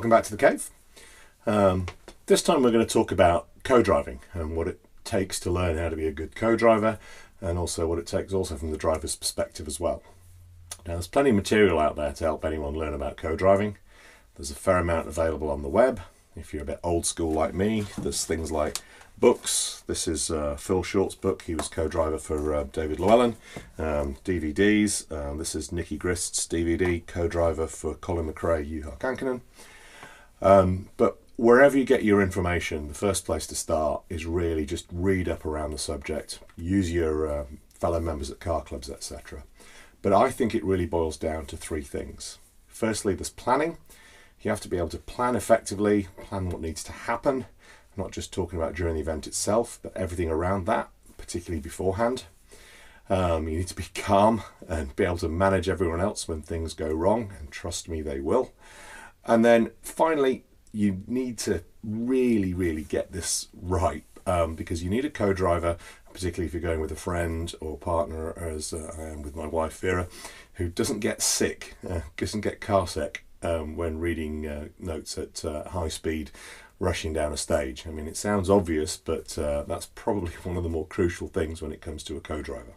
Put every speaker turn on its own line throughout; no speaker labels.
welcome back to the cave. This time we're going to talk about co-driving and what it takes to learn how to be a good co-driver, and also what it takes also from the driver's perspective as well. Now, there's plenty of material out there to help anyone learn about co-driving. There's a fair amount available on the web. If you're a bit old school like me, there's things like books. This is Phil Short's book. He was co-driver for David Llewellyn. DVDs. This is Nicky Grist's DVD, co-driver for Colin McRae, Juha Kankkunen. But wherever you get your information, the first place to start is really just read up around the subject. Use your fellow members at car clubs, etc. But I think it really boils down to three things. Firstly, there's planning. You have to be able to plan effectively, plan what needs to happen. I'm not just talking about during the event itself, but everything around that, particularly beforehand. You need to be calm and be able to manage everyone else when things go wrong, and trust me, they will. And then finally, you need to really get this right, because you need a co-driver, particularly if you're going with a friend or partner, as I am with my wife Veera, who doesn't get sick, doesn't get car sick when reading notes at high speed, rushing down a stage. I mean, it sounds obvious, but that's probably one of the more crucial things when it comes to a co-driver.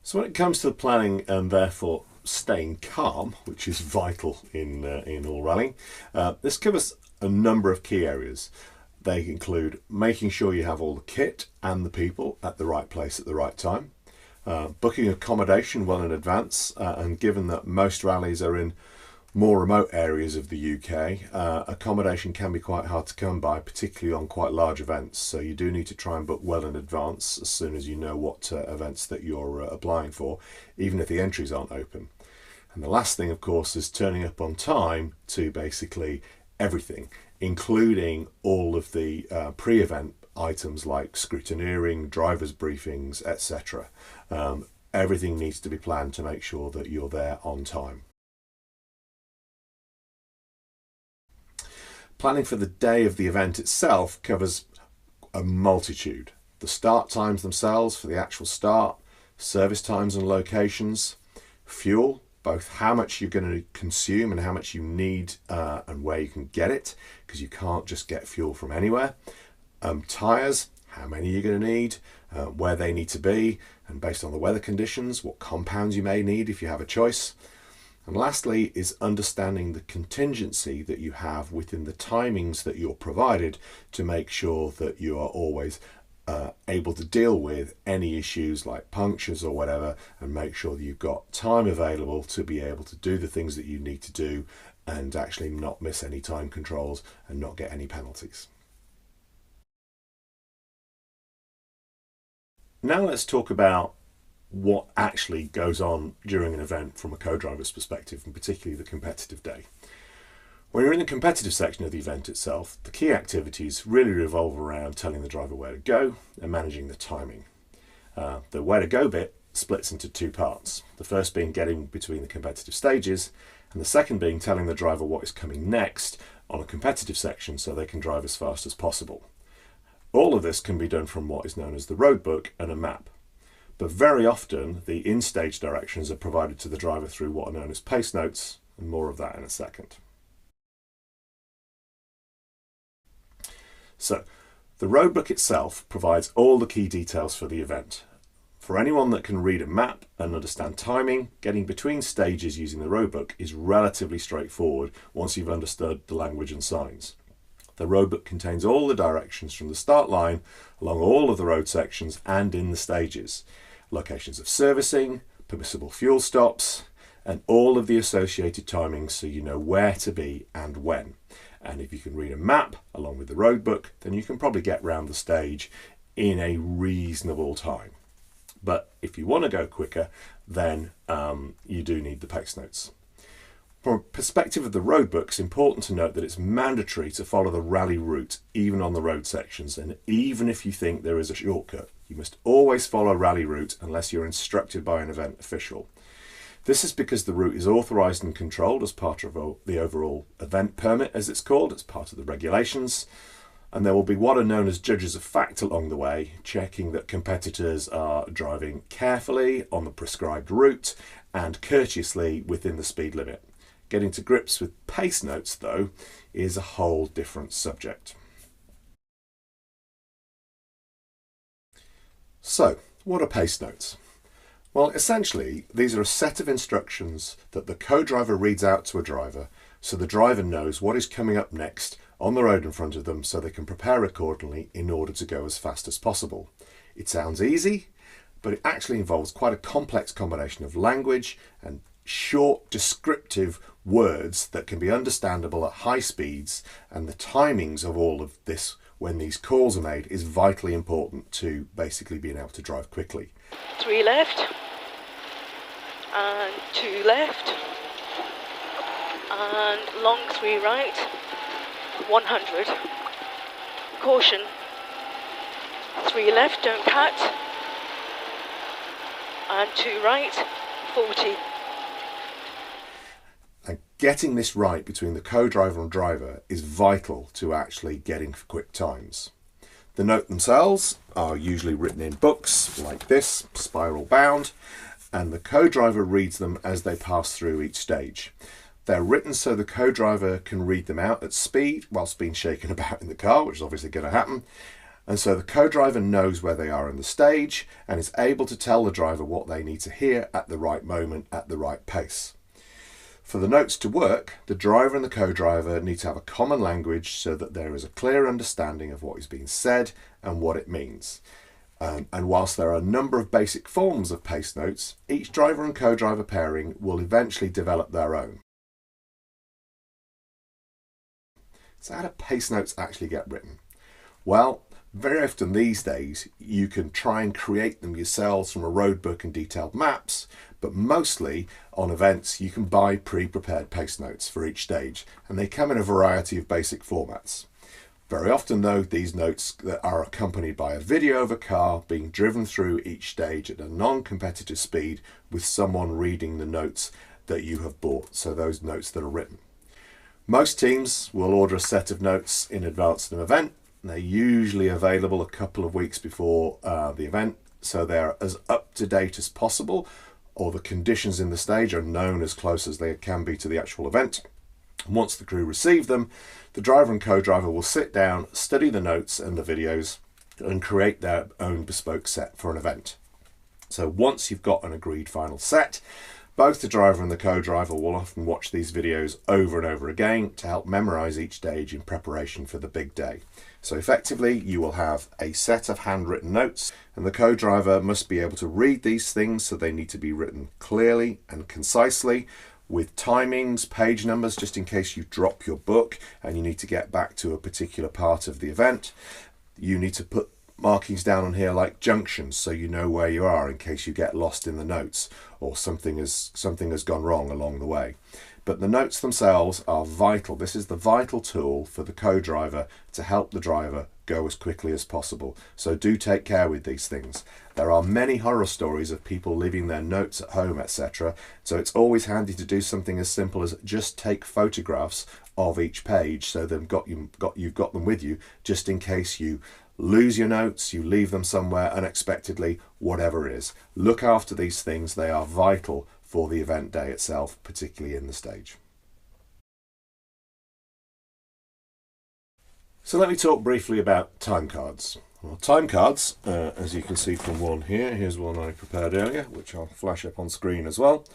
So when it comes to the planning and therefore staying calm, which is vital in all rallying, this covers a number of key areas. They include making sure you have all the kit and the people at the right place at the right time, booking accommodation well in advance, and given that most rallies are in more remote areas of the UK, accommodation can be quite hard to come by, particularly on quite large events. So you do need to try and book well in advance as soon as you know what events that you're applying for, even if the entries aren't open. And the last thing, of course, is turning up on time to basically everything, including all of the pre-event items like scrutineering, driver's briefings, etc. Everything needs to be planned to make sure that you're there on time. Planning for the day of the event itself covers a multitude. The start times themselves for the actual start, service times and locations, fuel, both how much you're going to consume and how much you need and where you can get it, because you can't just get fuel from anywhere. Tyres, how many you're going to need, where they need to be, and based on the weather conditions, what compounds you may need if you have a choice. And lastly is understanding the contingency that you have within the timings that you're provided to make sure that you are always able to deal with any issues like punctures or whatever, and make sure that you've got time available to be able to do the things that you need to do and actually not miss any time controls and not get any penalties. Now let's talk about what actually goes on during an event from a co-driver's perspective, and particularly the competitive day. When you're in the competitive section of the event itself, the key activities really revolve around telling the driver where to go and managing the timing. The where to go bit splits into two parts. The first being getting between the competitive stages, and the second being telling the driver what is coming next on a competitive section so they can drive as fast as possible. All of this can be done from what is known as the roadbook and a map. But very often the in-stage directions are provided to the driver through what are known as pace notes, and more of that in a second. So the roadbook itself provides all the key details for the event. For anyone that can read a map and understand timing, getting between stages using the roadbook is relatively straightforward once you've understood the language and signs. The roadbook contains all the directions from the start line along all of the road sections and in the stages, locations of servicing, permissible fuel stops, and all of the associated timings so you know where to be and when. And if you can read a map along with the roadbook, then you can probably get round the stage in a reasonable time. But if you want to go quicker, then you do need the pace notes. From a perspective of the roadbook, it's important to note that it's mandatory to follow the rally route, even on the road sections, and even if you think there is a shortcut. You must always follow rally route unless you're instructed by an event official. This is because the route is authorised and controlled as part of the overall event permit, as it's called. It's part of the regulations. And there will be what are known as judges of fact along the way, checking that competitors are driving carefully on the prescribed route and courteously within the speed limit. Getting to grips with pace notes, though, is a whole different subject. So, what are pace notes? Well, essentially, these are a set of instructions that the co-driver reads out to a driver, so the driver knows what is coming up next on the road in front of them, so they can prepare accordingly in order to go as fast as possible. It sounds easy, but it actually involves quite a complex combination of language and short descriptive words that can be understandable at high speeds, and the timings of all of this when these calls are made is vitally important to basically being able to drive quickly.
3 left and 2 left and long 3 right, 100. Caution, 3 left, don't cut, and 2 right, 40.
And getting this right between the co-driver and driver is vital to actually getting quick times. The notes themselves are usually written in books like this, spiral bound, and the co-driver reads them as they pass through each stage. They're written so the co-driver can read them out at speed whilst being shaken about in the car, which is obviously going to happen. And so the co-driver knows where they are in the stage and is able to tell the driver what they need to hear at the right moment, at the right pace. For the notes to work, the driver and the co-driver need to have a common language so that there is a clear understanding of what is being said and what it means. And whilst there are a number of basic forms of pace notes, each driver and co-driver pairing will eventually develop their own. So how do pace notes actually get written? Well, very often these days you can try and create them yourselves from a roadbook and detailed maps, but mostly on events you can buy pre-prepared pace notes for each stage, and they come in a variety of basic formats. Very often though, these notes are accompanied by a video of a car being driven through each stage at a non-competitive speed with someone reading the notes that you have bought, so those notes that are written. Most teams will order a set of notes in advance of an event. They're usually available a couple of weeks before the event, so they're as up to date as possible, or the conditions in the stage are known as close as they can be to the actual event. And once the crew receive them, the driver and co-driver will sit down, study the notes and the videos, and create their own bespoke set for an event. So once you've got an agreed final set, both the driver and the co-driver will often watch these videos over and over again to help memorize each stage in preparation for the big day. So effectively, you will have a set of handwritten notes, and the co-driver must be able to read these things, so they need to be written clearly and concisely, with timings, page numbers, just in case you drop your book and you need to get back to a particular part of the event. You need to put markings down on here like junctions, so you know where you are in case you get lost in the notes or something has gone wrong along the way. But the notes themselves are vital. This is the vital tool for the co-driver to help the driver go as quickly as possible. So do take care with these things. There are many horror stories of people leaving their notes at home, etc. So it's always handy to do something as simple as just take photographs of each page, so you've got them with you, just in case you lose your notes, you leave them somewhere unexpectedly, whatever it is. Look after these things. They are vital for the event day itself, particularly in the stage. So let me talk briefly about time cards. Well, time cards, as you can see from one here, here's one I prepared earlier, which I'll flash up on screen as well.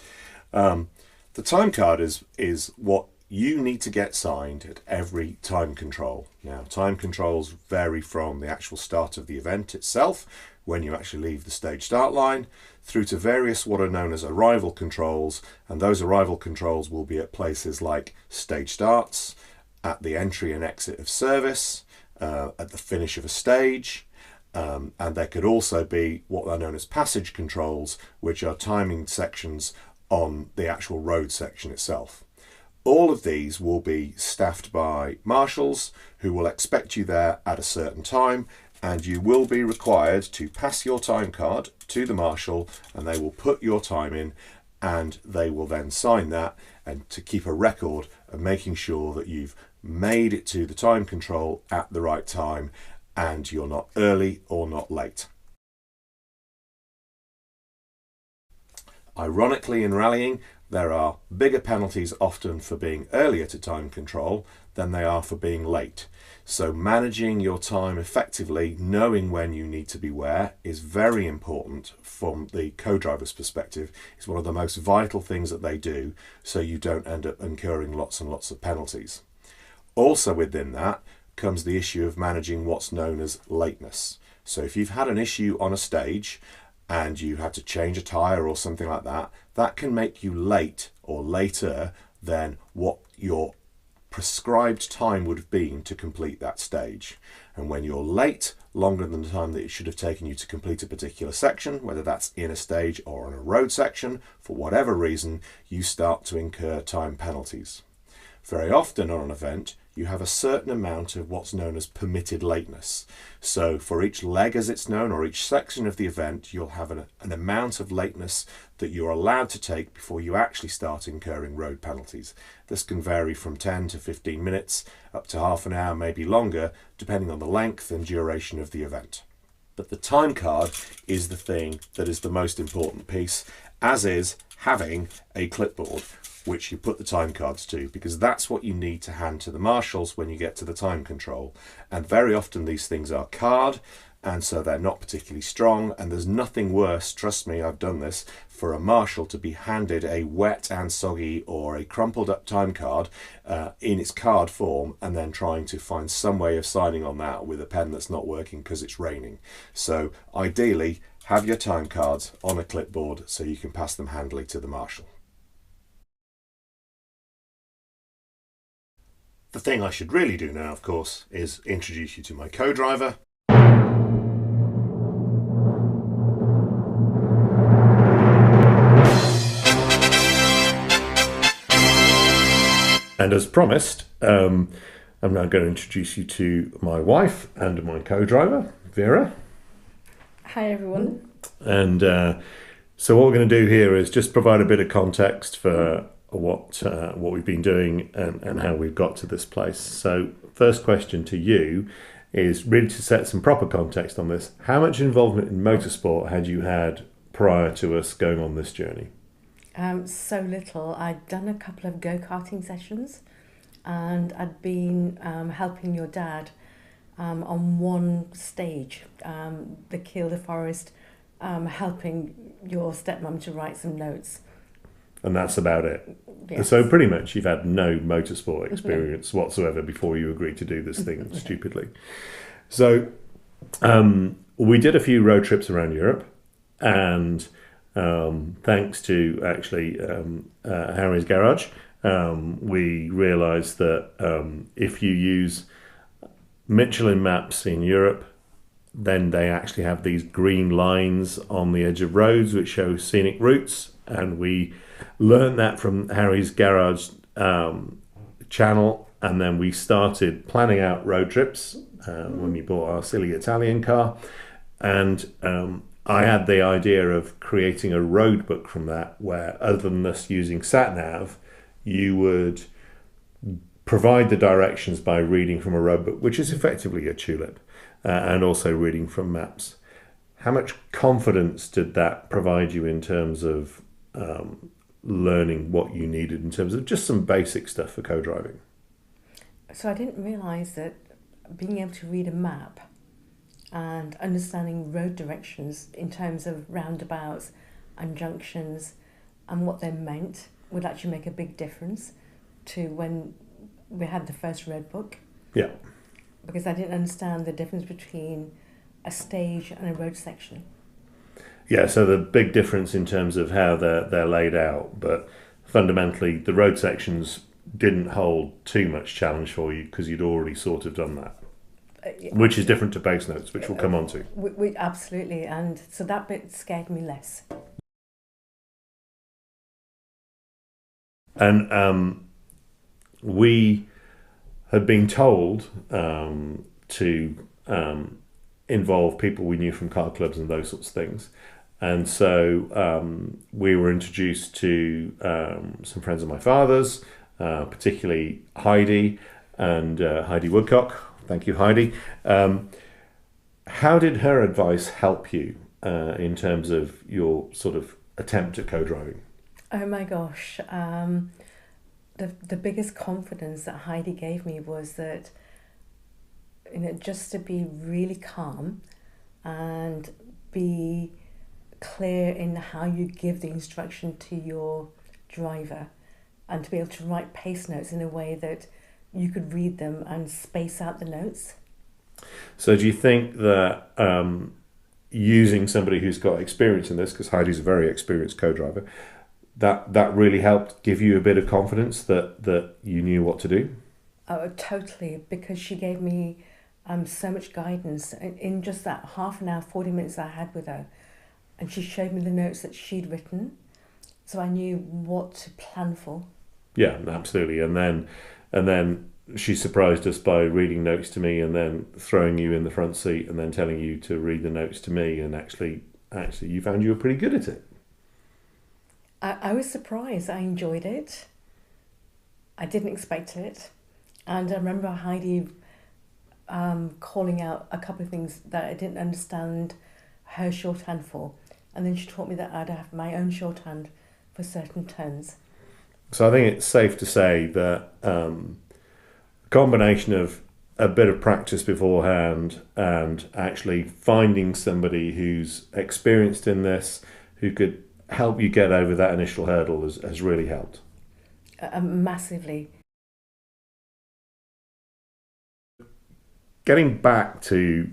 The time card is what you need to get signed at every time control. Now, time controls vary from the actual start of the event itself, when you actually leave the stage start line, through to various what are known as arrival controls, and those arrival controls will be at places like stage starts, at the entry and exit of service, at the finish of a stage, and there could also be what are known as passage controls, which are timing sections on the actual road section itself. All of these will be staffed by marshals who will expect you there at a certain time, and you will be required to pass your time card to the marshal, and they will put your time in and they will then sign that, and to keep a record of making sure that you've made it to the time control at the right time, and you're not early or not late. Ironically, in rallying, there are bigger penalties often for being earlier to time control than they are for being late. So managing your time effectively, knowing when you need to be where, is very important from the co-driver's perspective. It's one of the most vital things that they do, so you don't end up incurring lots and lots of penalties. Also within that comes the issue of managing what's known as lateness. So if you've had an issue on a stage and you had to change a tyre or something like that, that can make you late or later than what your prescribed time would have been to complete that stage. And when you're late longer than the time that it should have taken you to complete a particular section, whether that's in a stage or on a road section, for whatever reason, you start to incur time penalties. Very often on an event, you have a certain amount of what's known as permitted lateness. So for each leg, as it's known, or each section of the event, you'll have an amount of lateness that you're allowed to take before you actually start incurring road penalties. This can vary from 10 to 15 minutes, up to half an hour, maybe longer, depending on the length and duration of the event. But the time card is the thing that is the most important piece, as is having a clipboard which you put the time cards to, because that's what you need to hand to the marshals when you get to the time control. And very often these things are card, and so they're not particularly strong, and there's nothing worse, trust me, I've done this, for a marshal to be handed a wet and soggy or a crumpled up time card in its card form, and then trying to find some way of signing on that with a pen that's not working because it's raining. So ideally, have your time cards on a clipboard so you can pass them handily to the marshal. The thing I should really do now, of course, is introduce you to my co-driver. And as promised, I'm now going to introduce you to my wife and my co-driver, Veera.
Hi everyone.
And so what we're going to do here is just provide a bit of context for what we've been doing and how we've got to this place. So first question to you is really to set some proper context on this. How much involvement in motorsport had you had prior to us going on this journey?
So little. I'd done a couple of go-karting sessions, and I'd been helping your dad on one stage, the Kiel the Forest, helping your stepmom to write some notes.
And that's about it.
Yes.
So pretty much you've had no motorsport experience whatsoever before you agreed to do this thing stupidly. So we did a few road trips around Europe, and thanks to actually Harry's garage, we realised that if you use Michelin maps in Europe, then they actually have these green lines on the edge of roads which show scenic routes, and we learned that from Harry's garage channel, and then we started planning out road trips when we bought our silly Italian car, and I had the idea of creating a road book from that, where other than us using sat-nav, you would provide the directions by reading from a road book, which is effectively a tulip, and also reading from maps. How much confidence did that provide you in terms of learning what you needed in terms of just some basic stuff for co-driving?
So I didn't realise that being able to read a map and understanding road directions in terms of roundabouts and junctions and what they meant would actually make a big difference to when we had the first road book.
Yeah.
Because I didn't understand the difference between a stage and a road section.
Yeah, so the big difference in terms of how they're laid out, but fundamentally the road sections didn't hold too much challenge for you because you'd already sort of done that, which is different to base notes, which we'll come on to.
We absolutely, and so that bit scared me less.
And we had been told to involve people we knew from car clubs and those sorts of things. And so we were introduced to some friends of my father's, particularly Heidi, and Heidi Woodcock. Thank you, Heidi. How did her advice help you in terms of your sort of attempt at co-driving?
Oh my gosh. The biggest confidence that Heidi gave me was that, just to be really calm and be clear in how you give the instruction to your driver, and to be able to write pace notes in a way that you could read them and space out the notes.
So do you think that using somebody who's got experience in this, because Heidi's a very experienced co-driver, that really helped give you a bit of confidence that you knew what to do?
Oh, totally, because she gave me so much guidance in just that half an hour, 40 minutes I had with her. And she showed me the notes that she'd written, so I knew what to plan for.
Yeah, absolutely. And then she surprised us by reading notes to me and then throwing you in the front seat and then telling you to read the notes to me, and actually you found you were pretty good at it.
I was surprised. I enjoyed it. I didn't expect it. And I remember Heidi calling out a couple of things that I didn't understand her shorthand for. And then she taught me that I'd have my own shorthand for certain turns.
So I think it's safe to say that a combination of a bit of practice beforehand and actually finding somebody who's experienced in this, who could help you get over that initial hurdle has really helped.
Massively.
Getting back to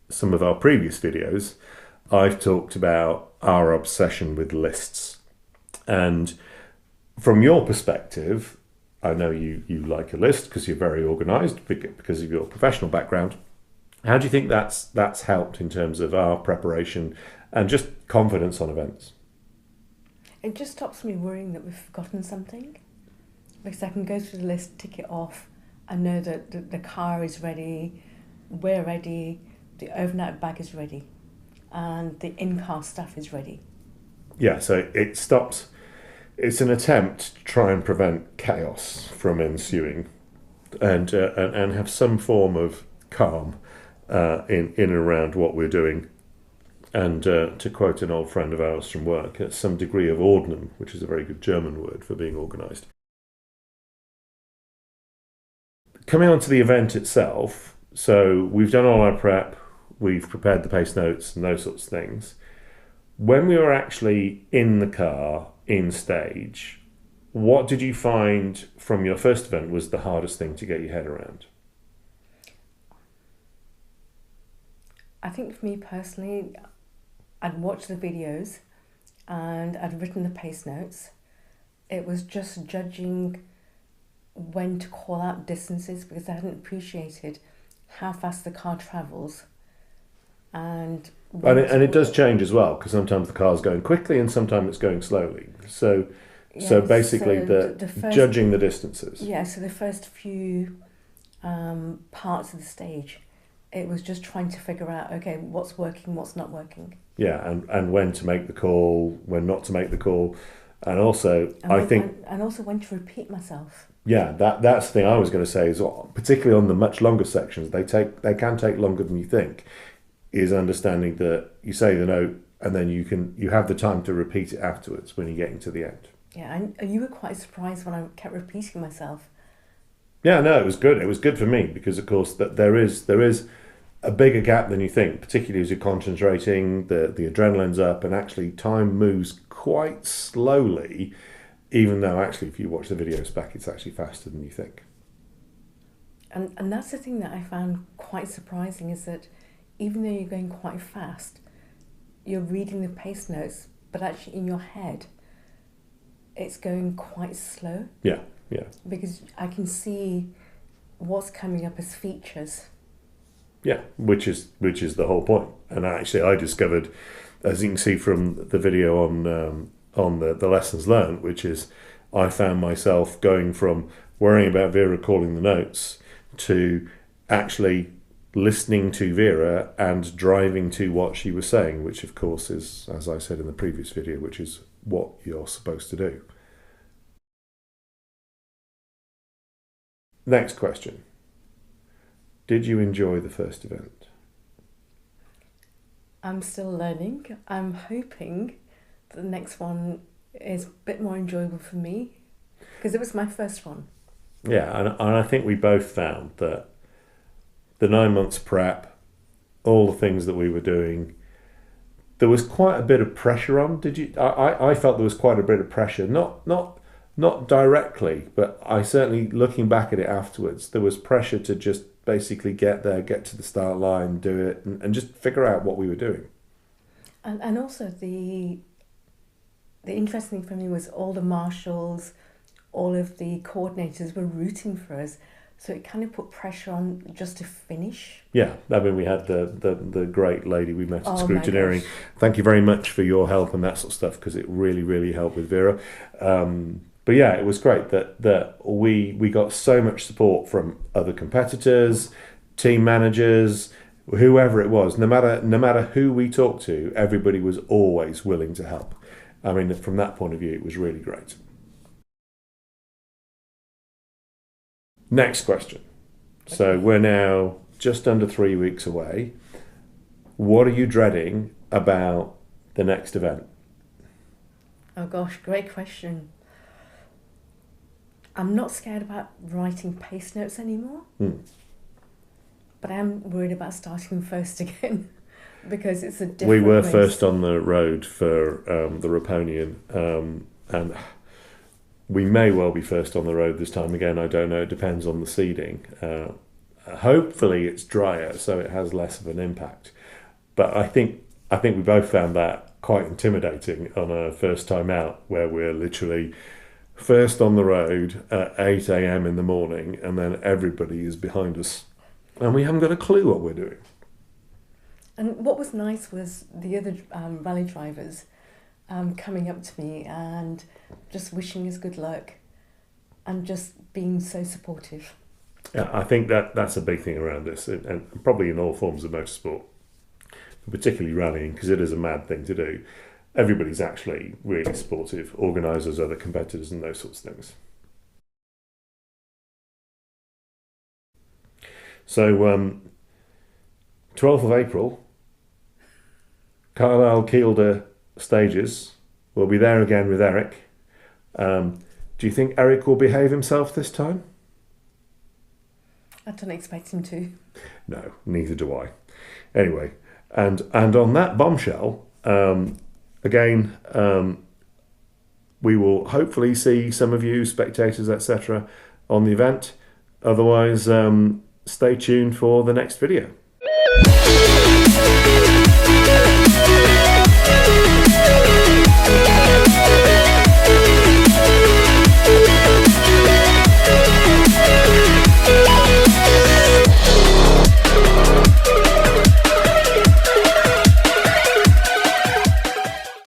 some of our previous videos, I've talked about our obsession with lists. And from your perspective, I know you like a list because you're very organised because of your professional background. How do you think that's helped in terms of our preparation and just confidence on events?
It just stops me worrying that we've forgotten something, because I can go through the list, tick it off, and know that the car is ready, we're ready, the overnight bag is ready, and the in-car stuff is ready.
Yeah, so it's an attempt to try and prevent chaos from ensuing and have some form of calm in and around what we're doing. And to quote an old friend of ours from work, some degree of Ordnung, which is a very good German word for being organised. Coming on to the event itself, so we've done all our prep, we've prepared the pace notes and those sorts of things. When we were actually in the car, in stage, what did you find from your first event was the hardest thing to get your head around?
I think for me personally, I'd watched the videos and I'd written the pace notes. It was just judging when to call out distances, because I hadn't appreciated how fast the car travels. And
it does change as well, because sometimes the car's going quickly and sometimes it's going slowly. So basically the judging the distances.
Yeah, so the first few parts of the stage, it was just trying to figure out, okay, what's working, what's not working.
Yeah, and when to make the call, when not to make the call. And also,
and also when to repeat myself.
Yeah, that's the thing I was going to say is, particularly on the much longer sections, they can take longer than you think, is understanding that you say the note and then you have the time to repeat it afterwards when you're getting to the end.
Yeah, and you were quite surprised when I kept repeating myself.
Yeah, no, it was good. It was good for me because, of course, that there is a bigger gap than you think, particularly as you're concentrating, the adrenaline's up, and actually time moves quite slowly, even though actually if you watch the videos back, it's actually faster than you think.
And that's the thing that I found quite surprising, is that even though you're going quite fast, you're reading the pace notes, but actually in your head, it's going quite slow.
Yeah.
Because I can see what's coming up as features.
Yeah, which is the whole point. And actually, I discovered, as you can see from the video on the lessons learned, which is I found myself going from worrying about Veera calling the notes to actually listening to Veera and driving to what she was saying, which of course is, as I said in the previous video, which is what you're supposed to do. next question. Did you enjoy the first event?
I'm still learning. I'm hoping that the next one is a bit more enjoyable for me because it was my first one.
Yeah, and I think we both found that the 9 months prep, all the things that we were doing, there was quite a bit of pressure on. Did you? I felt there was quite a bit of pressure, not directly, but I certainly, looking back at it afterwards, there was pressure to just basically get there, get to the start line, do it, and just figure out what we were doing.
And also the interesting thing for me was all the marshals, all of the coordinators were rooting for us. So it kind of put pressure on just to finish.
Yeah, I mean, we had the great lady we met at Scrutineering.
My gosh.
Thank you very much for your help and that sort of stuff, because it really, really helped with Veera. But yeah, it was great that we got so much support from other competitors, team managers, whoever it was. No matter who we talked to, everybody was always willing to help. I mean, from that point of view, it was really great. Next question. Okay. So we're now just under 3 weeks away. What are you dreading about the next event?
Oh gosh, great question. I'm not scared about writing pace notes anymore, but I am worried about starting first again because it's a different
We were
race.
first on the road for the Raponian, and we may well be first on the road this time again. I don't know. It depends on the seeding. Hopefully it's drier, so it has less of an impact. But I think we both found that quite intimidating on our first time out, where we're literally first on the road at 8 a.m. in the morning, and then everybody is behind us, and we haven't got a clue what we're doing.
And what was nice was the other rally drivers coming up to me and just wishing us good luck and just being so supportive.
Yeah, I think that's a big thing around this, and probably in all forms of motorsport, particularly rallying, because it is a mad thing to do. Everybody's actually really supportive, organisers, other competitors, and those sorts of things. So, 12th of April, Carlisle Kielder stages. We'll be there again with Eric. Do you think Eric will behave himself this time?
I don't expect him to.
No, neither do I. Anyway, and on that bombshell, again, we will hopefully see some of you, spectators, etc., on the event. Otherwise, stay tuned for the next video.